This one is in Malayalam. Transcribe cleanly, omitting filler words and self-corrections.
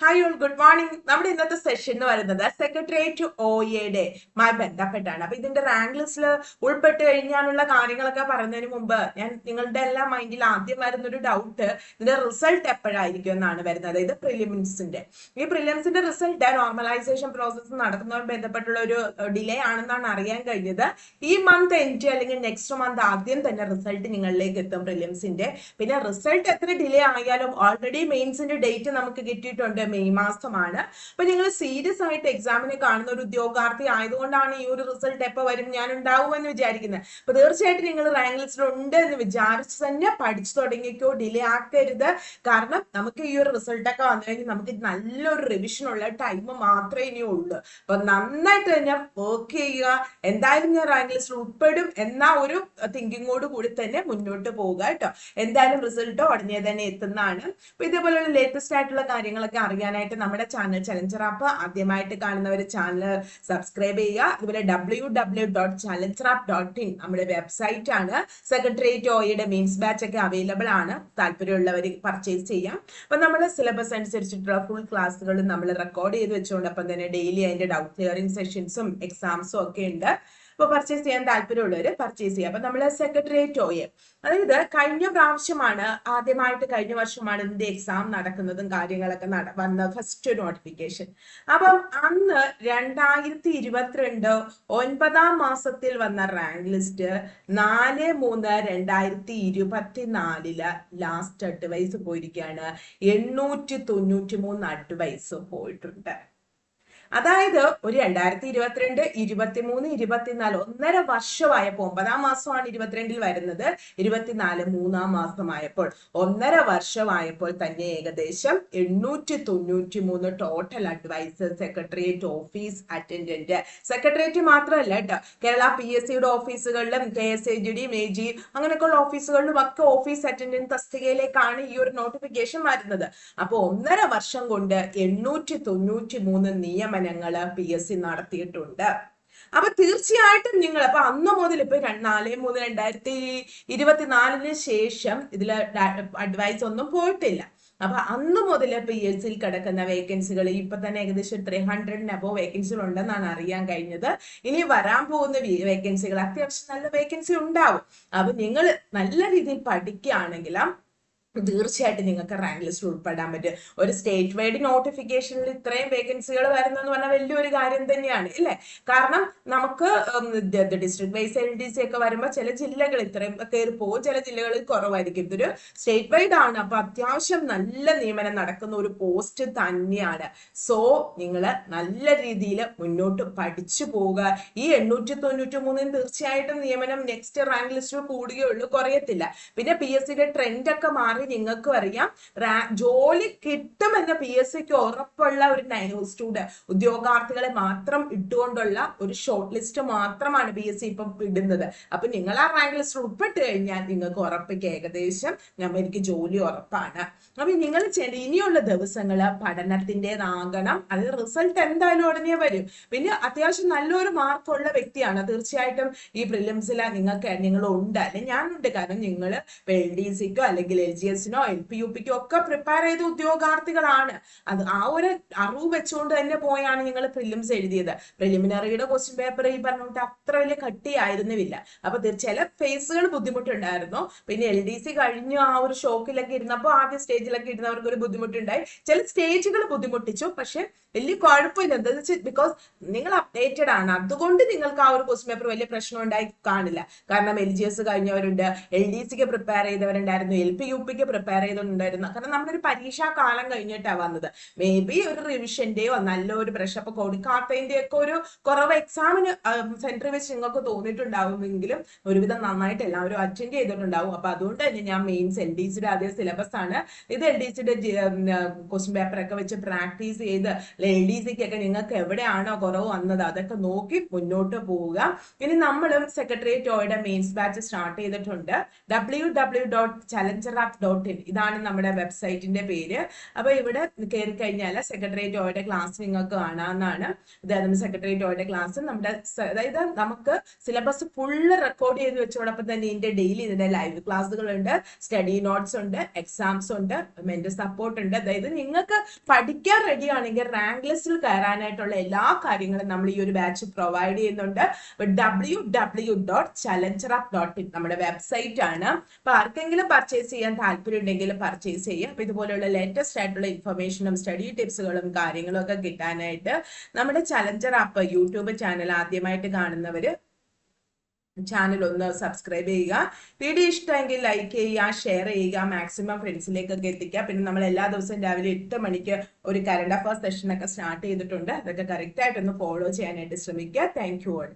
Hi all good morning. നമ്മുടെ ഇന്നത്തെ സെഷൻ എന്ന് പറയുന്നത് സെക്രട്ടേറിയറ്റ് OA ബന്ധപ്പെട്ടാണ്. അപ്പൊ ഇതിന്റെ റാങ്ക് ലിസ്റ്റിൽ ഉൾപ്പെട്ട് കഴിഞ്ഞാലുള്ള കാര്യങ്ങളൊക്കെ പറയുന്നതിന് മുമ്പ് ഞാൻ നിങ്ങളുടെ എല്ലാം മൈൻഡിൽ ആദ്യം വരുന്നൊരു ഡൗട്ട്, ഇതിന്റെ റിസൾട്ട് എപ്പോഴായിരിക്കും എന്നാണ് വരുന്നത്. ഇത് പ്രിലിംസിന്റെ റിസൾട്ട് നോർമലൈസേഷൻ പ്രോസസ്സ് നടക്കുന്നതുമായി ബന്ധപ്പെട്ടുള്ള ഒരു ഡിലേ ആണെന്നാണ് അറിയാൻ കഴിഞ്ഞത്. ഈ മന്ത് എൻഡ് അല്ലെങ്കിൽ നെക്സ്റ്റ് മന്ത് ആദ്യം തന്നെ റിസൾട്ട് നിങ്ങളിലേക്ക് എത്തും പ്രിലിംസിന്റെ. പിന്നെ റിസൾട്ട് എത്ര ഡിലേ ആയാലും ഓൾറെഡി മെയിൻസിന്റെ ഡേറ്റ് നമുക്ക് കിട്ടിയിട്ടുണ്ട്, മെയ് മാസമാണ്. അപ്പൊ നിങ്ങൾ സീരിയസ് ആയിട്ട് എക്സാമിനെ കാണുന്ന ഒരു ഉദ്യോഗാർത്ഥി ആയതുകൊണ്ടാണ് ഈ ഒരു റിസൾട്ട് എപ്പോൾ വരും ഞാൻ ഉണ്ടാവുമെന്ന് വിചാരിക്കുന്നത്. അപ്പൊ തീർച്ചയായിട്ടും നിങ്ങൾ റാങ്ക് ലിസ്റ്റിൽ ഉണ്ട് എന്ന് വിചാരിച്ച് തന്നെ പഠിച്ചു തുടങ്ങിക്കോ, ഡിലേ ആക്കരുത്. കാരണം നമുക്ക് ഈ ഒരു റിസൾട്ട് ഒക്കെ വന്നു കഴിഞ്ഞാൽ നമുക്ക് നല്ലൊരു റിവിഷൻ ഉള്ള ടൈം മാത്രമേ ഇനി ഉള്ളൂ. അപ്പൊ നന്നായിട്ട് തന്നെ വർക്ക് ചെയ്യുക. എന്തായാലും ഞാൻ റാങ്ക് ലിസ്റ്റിൽ ഉൾപ്പെടും എന്ന ഒരു തിങ്കിങ്ങോട് കൂടി തന്നെ മുന്നോട്ട് പോവുക കേട്ടോ. എന്തായാലും റിസൾട്ട് ഉടനെ തന്നെ എത്തുന്നതാണ്. അപ്പൊ ഇതേപോലെയുള്ള ലേറ്റസ്റ്റ് ആയിട്ടുള്ള കാര്യങ്ങളൊക്കെ അറിയാനായിട്ട് നമ്മുടെ ചാനൽ ചലഞ്ചർ ആപ്പ് ആദ്യമായിട്ട് കാണുന്നവർ ചാനൽ സബ്സ്ക്രൈബ് ചെയ്യുക. അതുപോലെ www.challengerApp.in നമ്മുടെ വെബ്സൈറ്റ് ആണ്. സെക്രട്ടേറിയറ്റ് OA മെയിൻസ് ബാച്ച് ഒക്കെ അവൈലബിൾ ആണ്, താല്പര്യമുള്ളവർ പർച്ചേസ് ചെയ്യാം. അപ്പൊ നമ്മുടെ സിലബസ് അനുസരിച്ചിട്ടുള്ള ഫുൾ ക്ലാസ്സുകൾ നമ്മൾ റെക്കോർഡ് ചെയ്ത് വെച്ചുകൊണ്ട് അപ്പം തന്നെ ഡെയിലി അതിന്റെ ഡൗട്ട് ക്ലിയറിംഗ് സെഷൻസും എക്സാംസും ഒക്കെ ഉണ്ട്. അപ്പൊ പർച്ചേസ് ചെയ്യാൻ താല്പര്യമുള്ളവർ പർച്ചേസ് ചെയ്യുക. അപ്പൊ നമ്മള് സെക്രട്ടേറിയറ്റ് OA, അതായത് കഴിഞ്ഞ വർഷമാണ് ഇതിന്റെ എക്സാം നടക്കുന്നതും കാര്യങ്ങളൊക്കെ വന്ന ഫസ്റ്റ് നോട്ടിഫിക്കേഷൻ. അപ്പം അന്ന് 2022 9-ാം മാസത്തിൽ വന്ന റാങ്ക് ലിസ്റ്റ് 4/3/2024 ലാസ്റ്റ് അഡ്വൈസ് പോയിരിക്കുകയാണ്. 893 അഡ്വൈസ് പോയിട്ടുണ്ട്. അതായത് ഒരു 2022, 23, 24 1.5 വർഷമായപ്പോൾ, 9-ാം മാസമാണ് 22-ൽ വരുന്നത്, 24 3-ാം മാസമായപ്പോൾ 1.5 വർഷമായപ്പോൾ തന്നെ ഏകദേശം 893 total advice secretariat office attendant. Secretariat മാത്രമല്ല കേട്ടോ, കേരള PSCയുടെ ഓഫീസുകളിലും KSAGD, MEG അങ്ങനെയൊക്കെയുള്ള ഓഫീസുകളിലും ഒക്കെ ഓഫീസ് അറ്റൻഡന്റ് തസ്തികയിലേക്കാണ് ഈ ഒരു നോട്ടിഫിക്കേഷൻ വരുന്നത്. അപ്പോൾ 1.5 വർഷം കൊണ്ട് 893 നിയമനങ്ങൾ PSC നടത്തിയിട്ടുണ്ട്. അപ്പൊ തീർച്ചയായിട്ടും നിങ്ങൾ അപ്പൊ അന്ന് മുതൽ ഇപ്പൊ 4/3/2024 ശേഷം ഇതിൽ അഡ്വൈസ് ഒന്നും പോയിട്ടില്ല. അപ്പൊ അന്ന് മുതൽ PSCയിൽ കിടക്കുന്ന വേക്കൻസികൾ ഇപ്പൊ തന്നെ ഏകദേശം 300 അബോവ് വേക്കൻസികൾ ഉണ്ടെന്നാണ് അറിയാൻ കഴിഞ്ഞത്. ഇനി വരാൻ പോകുന്ന വേക്കൻസികൾ അത്യാവശ്യം നല്ല വേക്കൻസി ഉണ്ടാവും. അപ്പൊ നിങ്ങൾ നല്ല രീതിയിൽ പഠിക്കുകയാണെങ്കിൽ തീർച്ചയായിട്ടും നിങ്ങൾക്ക് റാങ്ക് ലിസ്റ്റിൽ ഉൾപ്പെടാൻ പറ്റും. ഒരു സ്റ്റേറ്റ് വൈഡ് നോട്ടിഫിക്കേഷനിൽ ഇത്രയും വേക്കൻസികൾ വരുന്നെന്ന് പറഞ്ഞാൽ വലിയൊരു കാര്യം തന്നെയാണ് അല്ലേ. കാരണം നമുക്ക് ഡിസ്ട്രിക്ട് വൈസ് LDC ഒക്കെ വരുമ്പോൾ ചില ജില്ലകൾ ഇത്രയും കയറി പോകും, ചില ജില്ലകളിൽ കുറവായിരിക്കും. ഇതൊരു സ്റ്റേറ്റ് വൈഡ് ആണ്. അപ്പൊ അത്യാവശ്യം നല്ല നിയമനം നടക്കുന്ന ഒരു പോസ്റ്റ് തന്നെയാണ്. സോ നിങ്ങൾ നല്ല രീതിയിൽ മുന്നോട്ട് പഠിച്ചു പോവുക. ഈ 893 തീർച്ചയായിട്ടും നിയമനം നെക്സ്റ്റ് റാങ്ക് ലിസ്റ്റിൽ കൂടുകയുള്ളൂ, കുറയത്തില്ല. പിന്നെ PSCയുടെ ട്രെൻഡ് ഒക്കെ മാറി നിങ്ങൾക്കും അറിയാം. ജോലി കിട്ടുമെന്ന് PSCക്ക് ഉറപ്പുള്ള ഒരു ഉദ്യോഗാർത്ഥികളെ മാത്രം ഇട്ടുകൊണ്ടുള്ള ഒരു ഷോർട്ട് ലിസ്റ്റ് മാത്രമാണ് PSC ഇപ്പം ഇടുന്നത്. അപ്പൊ നിങ്ങൾ ആ റാങ്ക് ലിസ്റ്റ് ഉൾപ്പെട്ട് കഴിഞ്ഞാൽ നിങ്ങൾക്ക് ഉറപ്പിക്കുക ഏകദേശം എനിക്ക് ജോലി ഉറപ്പാണ്. അപ്പൊ നിങ്ങൾ ഇനിയുള്ള ദിവസങ്ങള് പഠനത്തിൻ്റെതാകണം. അത് റിസൾട്ട് എന്തായാലും ഉടനെ വരും. പിന്നെ അത്യാവശ്യം നല്ലൊരു മാർക്കുള്ള വ്യക്തിയാണ് തീർച്ചയായിട്ടും ഈ പ്രിലിംസിൽ നിങ്ങൾ ഉണ്ട്, അല്ലെങ്കിൽ ഞാനുണ്ട്. കാരണം നിങ്ങൾ LDCക്കോ അല്ലെങ്കിൽ LGSനോ LP-UPക്കോ ഒക്കെ പ്രിപ്പയർ ചെയ്ത ഉദ്യോഗാർത്ഥികളാണ്. അത് ആ ഒരു അറിവ് വെച്ചുകൊണ്ട് തന്നെ പോയാണ് നിങ്ങൾ പ്രിലിംസ് എഴുതിയത്. പ്രിലിമിനറിയുടെ ക്വസ്റ്റ്യൻ പേപ്പർ ഈ പറഞ്ഞിട്ട് അത്ര വലിയ കട്ടിയായിരുന്നില്ല. അപ്പൊ ചില ഫേസുകൾ ബുദ്ധിമുട്ടുണ്ടായിരുന്നു. പിന്നെ LDC കഴിഞ്ഞു ആ ഒരു ഷോക്കിലൊക്കെ ഇരുന്നപ്പോൾ ആദ്യ സ്റ്റേജിലൊക്കെ ഇരുന്നവർക്ക് ഒരു ബുദ്ധിമുട്ടുണ്ടായി. ചില സ്റ്റേജുകൾ ബുദ്ധിമുട്ടിച്ചു, പക്ഷെ വലിയ കുഴപ്പമില്ല. എന്താണെന്ന് വെച്ചാൽ ബിക്കോസ് നിങ്ങൾ അപ്ഡേറ്റഡ് ആണ്, അതുകൊണ്ട് നിങ്ങൾക്ക് ആ ഒരു ക്വസ്റ്റ്യൻ പേപ്പർ വലിയ പ്രശ്നം ഉണ്ടായി കാണില്ല. കാരണം LGS കഴിഞ്ഞവരുണ്ട്, LDCക്ക് പ്രിപ്പയർ ചെയ്തവരുണ്ടായിരുന്നു, LP-UPക്ക് പ്രിപ്പയർ ചെയ്തിട്ടുണ്ടായിരുന്നു. കാരണം നമ്മളൊരു പരീക്ഷാ കാലം കഴിഞ്ഞിട്ടാണ് വന്നത്. മേ ബി ഒരു റിവിഷന്റെയോ നല്ലൊരു ബ്രഷപ്പ് കൊടുക്കാത്തതിന്റെയോ ഒക്കെ ഒരു കുറവ് എക്സാമിന് സെന്ററിൽ വെച്ച് നിങ്ങൾക്ക് തോന്നിയിട്ടുണ്ടാവുമെങ്കിലും ഒരുവിധം നന്നായിട്ട് എല്ലാവരും അറ്റൻഡ് ചെയ്തിട്ടുണ്ടാവും. അപ്പൊ അതുകൊണ്ട് തന്നെ ഞാൻ മെയിൻസ് LDCയുടെ അതേ സിലബസ് ആണ് ഇത്. LDCയുടെ ക്വസ്റ്റ്യൻ പേപ്പർ ഒക്കെ വെച്ച് പ്രാക്ടീസ് ചെയ്ത് LDCക്കൊക്കെ നിങ്ങൾക്ക് എവിടെയാണോ കുറവ് വന്നത് അതൊക്കെ നോക്കി മുന്നോട്ട് പോവുക. ഇനി നമ്മളും സെക്രട്ടേറിയറ്റ് OAയുടെ മെയിൻസ് ബാച്ച് സ്റ്റാർട്ട് ചെയ്തിട്ടുണ്ട്. www.challengerApp.in challengerup.in ഇതാണ് നമ്മുടെ വെബ്സൈറ്റിന്റെ പേര്. അപ്പൊ ഇവിടെ കയറി കഴിഞ്ഞാൽ സെക്രട്ടേറിയറ്റ് ഓയുടെ ക്ലാസ് നിങ്ങൾക്ക് കാണാവുന്നതാണ്. ഇതായിരുന്നു സെക്രട്ടേറിയറ്റ് ഓയുടെ ക്ലാസ്. നമ്മുടെ അതായത് നമുക്ക് സിലബസ് ഫുള്ള് റെക്കോർഡ് ചെയ്ത് വെച്ചോടൊപ്പം തന്നെ ഇതിന്റെ ഡെയിലി ഇതിന്റെ ലൈവ് ക്ലാസ്സുകളുണ്ട്, സ്റ്റഡി നോട്ട്സ് ഉണ്ട്, എക്സാംസ് ഉണ്ട്, മെന്റൽ സപ്പോർട്ട് ഉണ്ട്. അതായത് നിങ്ങൾക്ക് പഠിക്കാൻ റെഡി ആണെങ്കിൽ റാങ്ക് ലിസ്റ്റിൽ കയറാനായിട്ടുള്ള എല്ലാ കാര്യങ്ങളും നമ്മൾ ഈ ഒരു ബാച്ച് പ്രൊവൈഡ് ചെയ്യുന്നുണ്ട്. www.challengerup.in നമ്മുടെ വെബ്സൈറ്റ് ആണ്. അപ്പൊ ആർക്കെങ്കിലും പർച്ചേസ് ചെയ്യാൻ താല്പര്യം ഉണ്ടെങ്കിൽ പർച്ചേസ് ചെയ്യുക. അപ്പൊ ഇതുപോലെയുള്ള ലേറ്റസ്റ്റ് ആയിട്ടുള്ള ഇൻഫർമേഷനും സ്റ്റഡി ടിപ്സുകളും കാര്യങ്ങളും ഒക്കെ കിട്ടാനായിട്ട് നമ്മുടെ ചലഞ്ചർ ആപ്പ് യൂട്യൂബ് ചാനൽ ആദ്യമായിട്ട് കാണുന്നവര് ചാനൽ ഒന്ന് സബ്സ്ക്രൈബ് ചെയ്യുക. വീഡിയോ ഇഷ്ടമെങ്കിൽ ലൈക്ക് ചെയ്യുക, ഷെയർ ചെയ്യുക, മാക്സിമം ഫ്രണ്ട്സിലേക്കൊക്കെ എത്തിക്കുക. പിന്നെ നമ്മൾ എല്ലാ ദിവസവും രാവിലെ 8 മണിക്ക് ഒരു കറണ്ട് അഫയേഴ്സ് സെഷൻ ഒക്കെ സ്റ്റാർട്ട് ചെയ്തിട്ടുണ്ട്. അതൊക്കെ കറക്റ്റ് ആയിട്ടൊന്ന് ഫോളോ ചെയ്യാനായിട്ട് ശ്രമിക്കുക. Thank you all.